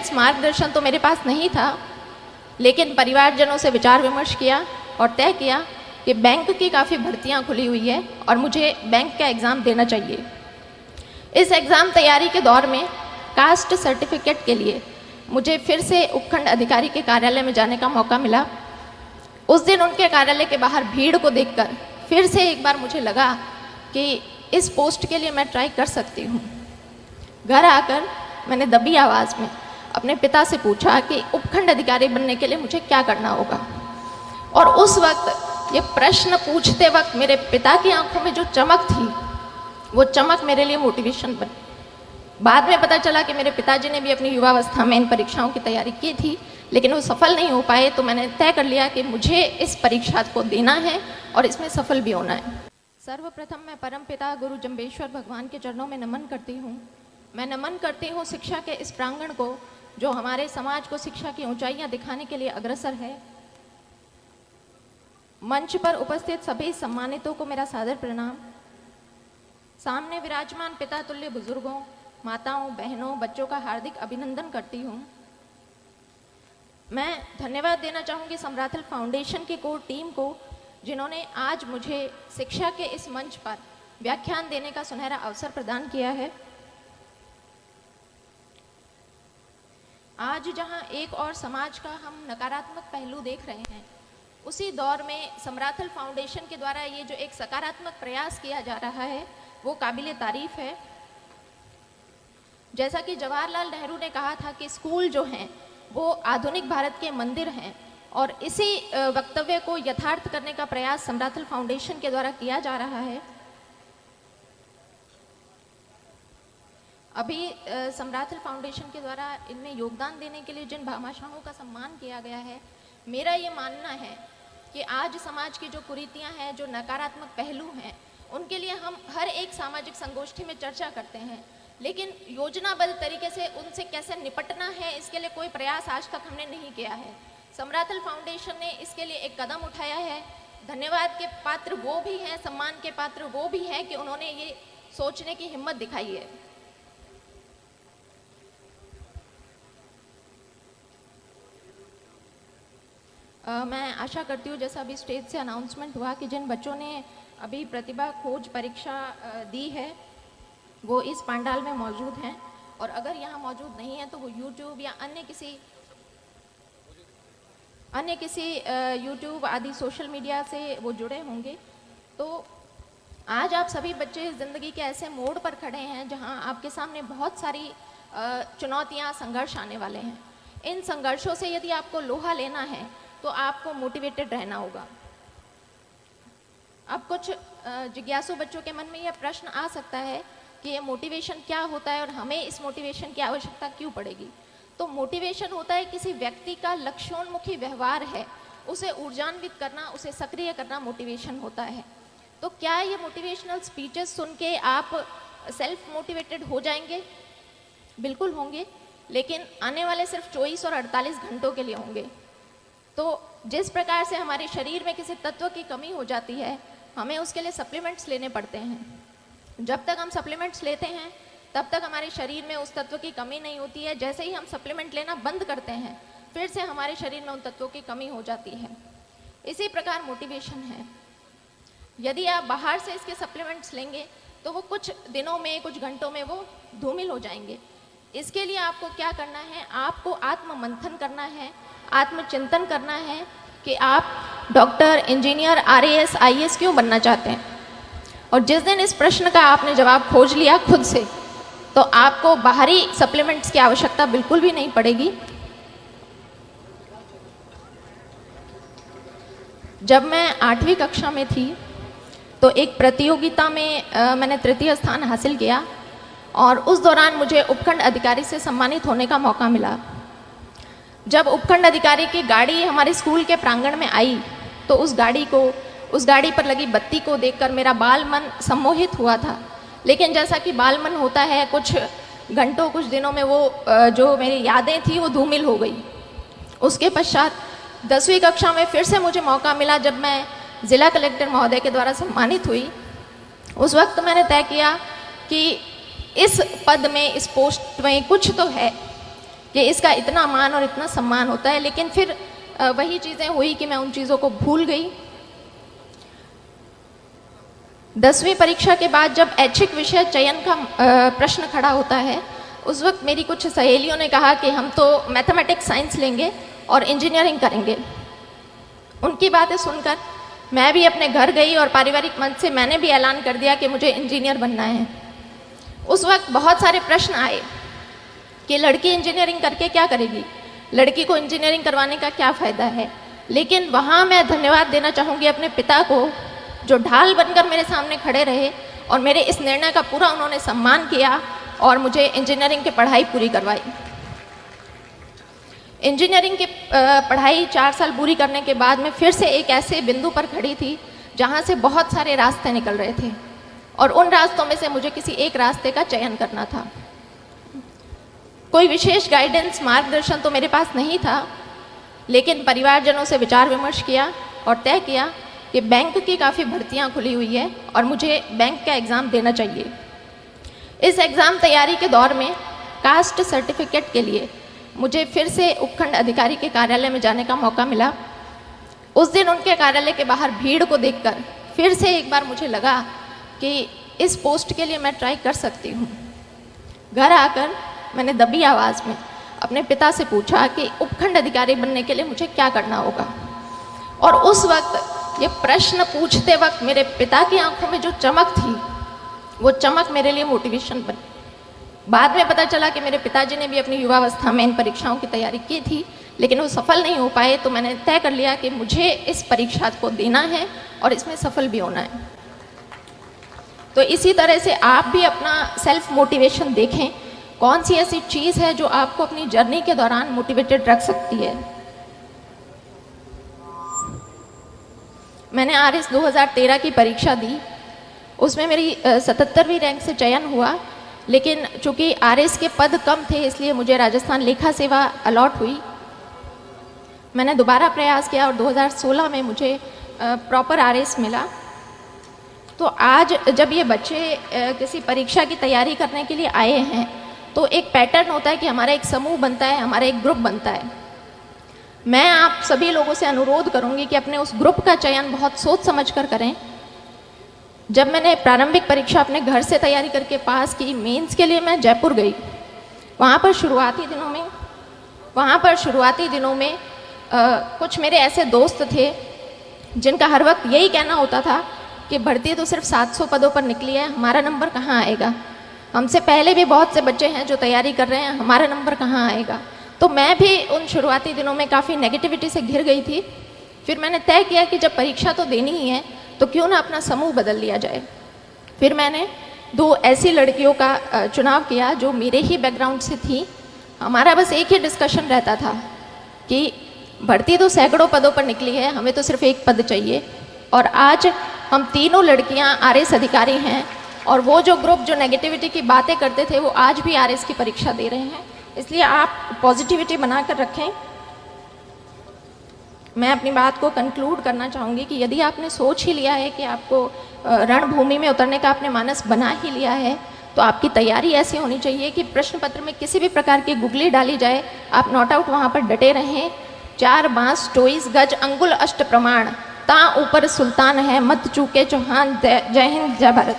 Guidance, मार्गदर्शन तो मेरे पास नहीं था, लेकिन परिवारजनों से विचार विमर्श किया और तय किया कि बैंक की काफ़ी भर्तियां खुली हुई है और मुझे बैंक का एग्ज़ाम देना चाहिए। इस एग्ज़ाम तैयारी के दौर में कास्ट सर्टिफिकेट के लिए मुझे फिर से उपखंड अधिकारी के कार्यालय में जाने का मौका मिला। उस दिन उनके कार्यालय के बाहर भीड़ को देखकर फिर से एक बार मुझे लगा कि इस पोस्ट के लिए मैं ट्राई कर सकती हूँ। घर आकर मैंने दबी आवाज़ में अपने पिता से पूछा कि उपखंड अधिकारी बनने के लिए मुझे क्या करना होगा। और उस वक्त ये प्रश्न पूछते वक्त मेरे पिता की आंखों में जो चमक थी, वो चमक मेरे लिए मोटिवेशन बनी। बाद में पता चला कि मेरे पिताजी ने भी अपनी युवावस्था में इन परीक्षाओं की तैयारी की थी, लेकिन वो सफल नहीं हो पाए। तो मैंने तय कर लिया कि मुझे इस परीक्षा को देना है और इसमें सफल भी होना है। सर्वप्रथम मैं परमपिता गुरु जम्बेश्वर भगवान के चरणों में नमन करती हूँ। मैं नमन करती हूँ शिक्षा के इस प्रांगण को, जो हमारे समाज को शिक्षा की ऊंचाइयाँ दिखाने के लिए अग्रसर है। मंच पर उपस्थित सभी सम्मानितों को मेरा सादर प्रणाम। सामने विराजमान पिता तुल्य बुजुर्गों, माताओं, बहनों, बच्चों का हार्दिक अभिनंदन करती हूँ। मैं धन्यवाद देना चाहूँगी समराथल फाउंडेशन की कोर टीम को, जिन्होंने आज मुझे शिक्षा के इस मंच पर व्याख्यान देने का सुनहरा अवसर प्रदान किया है। आज जहां एक और समाज का हम नकारात्मक पहलू देख रहे हैं, उसी दौर में समराथल फाउंडेशन के द्वारा ये जो एक सकारात्मक प्रयास किया जा रहा है, वो काबिले तारीफ है। जैसा कि जवाहरलाल नेहरू ने कहा था कि स्कूल जो हैं वो आधुनिक भारत के मंदिर हैं, और इसी वक्तव्य को यथार्थ करने का प्रयास समराथल फाउंडेशन के द्वारा किया जा रहा है। अभी समराथल फाउंडेशन के द्वारा इनमें योगदान देने के लिए जिन भामाशाहों का सम्मान किया गया है, मेरा ये मानना है कि आज समाज की जो कुरीतियां हैं, जो नकारात्मक पहलू हैं, उनके लिए हम हर एक सामाजिक संगोष्ठी में चर्चा करते हैं, लेकिन योजनाबद्ध तरीके से उनसे कैसे निपटना है, इसके लिए कोई प्रयास आज तक हमने नहीं किया है। समराथल फाउंडेशन ने इसके लिए एक कदम उठाया है। धन्यवाद के पात्र वो भी हैं, सम्मान के पात्र वो भी हैं कि उन्होंने ये सोचने की हिम्मत दिखाई है। मैं आशा करती हूँ, जैसा अभी स्टेज से अनाउंसमेंट हुआ, कि जिन बच्चों ने अभी प्रतिभा खोज परीक्षा दी है वो इस पंडाल में मौजूद हैं, और अगर यहाँ मौजूद नहीं है तो वो यूट्यूब या अन्य किसी यूट्यूब आदि सोशल मीडिया से वो जुड़े होंगे। तो आज आप सभी बच्चे ज़िंदगी के ऐसे मोड़ पर खड़े हैं जहाँ आपके सामने बहुत सारी चुनौतियाँ, संघर्ष आने वाले हैं। इन संघर्षों से यदि आपको लोहा लेना है तो आपको मोटिवेटेड रहना होगा। अब कुछ जिज्ञासु बच्चों के मन में यह प्रश्न आ सकता है कि ये मोटिवेशन क्या होता है और हमें इस मोटिवेशन की आवश्यकता क्यों पड़ेगी। तो मोटिवेशन होता है किसी व्यक्ति का लक्ष्योन्मुखी व्यवहार है, उसे ऊर्जान्वित करना, उसे सक्रिय करना मोटिवेशन होता है। तो क्या ये मोटिवेशनल स्पीचेस सुन के आप सेल्फ मोटिवेटेड हो जाएंगे? बिल्कुल होंगे, लेकिन आने वाले सिर्फ 24 और 48 घंटों के लिए होंगे। तो जिस प्रकार से हमारे शरीर में किसी तत्व की कमी हो जाती है, हमें उसके लिए सप्लीमेंट्स लेने पड़ते हैं। जब तक हम सप्लीमेंट्स लेते हैं तब तक हमारे शरीर में उस तत्व की कमी नहीं होती है। जैसे ही हम सप्लीमेंट लेना बंद करते हैं, फिर से हमारे शरीर में उन तत्वों की कमी हो जाती है। इसी प्रकार मोटिवेशन है। यदि आप बाहर से इसके सप्लीमेंट्स लेंगे तो वो कुछ दिनों में, कुछ घंटों में वो धूमिल हो जाएंगे। इसके लिए आपको क्या करना है? आपको आत्म मंथन करना है, आत्मचिंतन करना है कि आप डॉक्टर, इंजीनियर, आरएएस, आईएएस क्यों बनना चाहते हैं। और जिस दिन इस प्रश्न का आपने जवाब खोज लिया खुद से, तो आपको बाहरी सप्लीमेंट्स की आवश्यकता बिल्कुल भी नहीं पड़ेगी। जब मैं 8वीं कक्षा में थी तो एक प्रतियोगिता में मैंने तृतीय स्थान हासिल किया, और उस दौरान मुझे उपखंड अधिकारी से सम्मानित होने का मौका मिला। जब उपखंड अधिकारी की गाड़ी हमारे स्कूल के प्रांगण में आई तो उस गाड़ी पर लगी बत्ती को देखकर मेरा बाल मन सम्मोहित हुआ था। लेकिन जैसा कि बाल मन होता है, कुछ घंटों, कुछ दिनों में वो जो मेरी यादें थी वो धूमिल हो गई। उसके पश्चात 10वीं कक्षा में फिर से मुझे मौका मिला, जब मैं जिला कलेक्टर महोदय के द्वारा सम्मानित हुई। उस वक्त मैंने तय किया कि इस पद में, इस पोस्ट में कुछ तो है, कि इसका इतना मान और इतना सम्मान होता है। लेकिन फिर वही चीज़ें हुई कि मैं उन चीज़ों को भूल गई। 10वीं परीक्षा के बाद जब ऐच्छिक विषय चयन का प्रश्न खड़ा होता है, उस वक्त मेरी कुछ सहेलियों ने कहा कि हम तो मैथमेटिक्स साइंस लेंगे और इंजीनियरिंग करेंगे। उनकी बातें सुनकर मैं भी अपने घर गई और पारिवारिक मंच से मैंने भी ऐलान कर दिया कि मुझे इंजीनियर बनना है। उस वक्त बहुत सारे प्रश्न आए कि लड़की इंजीनियरिंग करके क्या करेगी, लड़की को इंजीनियरिंग करवाने का क्या फ़ायदा है। लेकिन वहाँ मैं धन्यवाद देना चाहूँगी अपने पिता को, जो ढाल बनकर मेरे सामने खड़े रहे और मेरे इस निर्णय का पूरा उन्होंने सम्मान किया और मुझे इंजीनियरिंग की पढ़ाई पूरी करवाई। इंजीनियरिंग की पढ़ाई 4 साल पूरी करने के बाद मैं फिर से एक ऐसे बिंदु पर खड़ी थी जहाँ से बहुत सारे रास्ते निकल रहे थे और उन रास्तों में से मुझे किसी एक रास्ते का चयन करना था। कोई विशेष गाइडेंस, मार्गदर्शन तो मेरे पास नहीं था, लेकिन परिवारजनों से विचार विमर्श किया और तय किया कि बैंक की काफ़ी भर्तियां खुली हुई है और मुझे बैंक का एग्ज़ाम देना चाहिए। इस एग्ज़ाम तैयारी के दौर में कास्ट सर्टिफिकेट के लिए मुझे फिर से उपखंड अधिकारी के कार्यालय में जाने का मौका मिला। उस दिन उनके कार्यालय के बाहर भीड़ को देखकर फिर से एक बार मुझे लगा कि इस पोस्ट के लिए मैं ट्राई कर सकती हूँ। घर आकर मैंने दबी आवाज़ में अपने पिता से पूछा कि उपखंड अधिकारी बनने के लिए मुझे क्या करना होगा। और उस वक्त ये प्रश्न पूछते वक्त मेरे पिता की आंखों में जो चमक थी, वो चमक मेरे लिए मोटिवेशन बनी। बाद में पता चला कि मेरे पिताजी ने भी अपनी युवावस्था में इन परीक्षाओं की तैयारी की थी, लेकिन वो सफल नहीं हो पाए। तो मैंने तय कर लिया कि मुझे इस परीक्षा को देना है और इसमें सफल भी होना है। तो इसी तरह से आप भी अपना सेल्फ मोटिवेशन देखें, कौन सी ऐसी चीज़ है जो आपको अपनी जर्नी के दौरान मोटिवेटेड रख सकती है। मैंने RS 2013 की परीक्षा दी, उसमें मेरी 77वीं रैंक से चयन हुआ, लेकिन चूँकि RS के पद कम थे इसलिए मुझे राजस्थान लेखा सेवा अलॉट हुई। मैंने दोबारा प्रयास किया और 2016 में मुझे प्रॉपर RS मिला। तो आज जब ये बच्चे किसी परीक्षा की तैयारी करने के लिए आए हैं तो एक पैटर्न होता है कि हमारा एक समूह बनता है, हमारा एक ग्रुप बनता है। मैं आप सभी लोगों से अनुरोध करूंगी कि अपने उस ग्रुप का चयन बहुत सोच समझ कर करें। जब मैंने प्रारंभिक परीक्षा अपने घर से तैयारी करके पास की, मेंस के लिए मैं जयपुर गई। वहाँ पर शुरुआती दिनों में कुछ मेरे ऐसे दोस्त थे जिनका हर वक्त यही कहना होता था कि भर्ती तो सिर्फ 700 पदों पर निकली है, हमारा नंबर कहाँ आएगा। हमसे पहले भी बहुत से बच्चे हैं जो तैयारी कर रहे हैं, हमारा नंबर कहाँ आएगा। तो मैं भी उन शुरुआती दिनों में काफ़ी नेगेटिविटी से घिर गई थी। फिर मैंने तय किया कि जब परीक्षा तो देनी ही है तो क्यों ना अपना समूह बदल लिया जाए। फिर मैंने 2 ऐसी लड़कियों का चुनाव किया जो मेरे ही बैकग्राउंड से थी। हमारा बस एक ही डिस्कशन रहता था कि भर्ती तो सैकड़ों पदों पर निकली है, हमें तो सिर्फ एक पद चाहिए। और आज हम तीनों लड़कियां RS अधिकारी हैं और वो जो ग्रुप जो नेगेटिविटी की बातें करते थे वो आज भी RS की परीक्षा दे रहे हैं। इसलिए आप पॉजिटिविटी बनाकर रखें। मैं अपनी बात को कंक्लूड करना चाहूँगी कि यदि आपने सोच ही लिया है कि आपको रणभूमि में उतरने का आपने मानस बना ही लिया है, तो आपकी तैयारी ऐसी होनी चाहिए कि प्रश्न पत्र में किसी भी प्रकार की गुगली डाली जाए, आप नॉट आउट वहाँ पर डटे रहें। 4 बांस 24 गज अंगुल अष्ट प्रमाण, ता ऊपर सुल्तान है मत चूके चौहान। जय हिंद, जय भारत।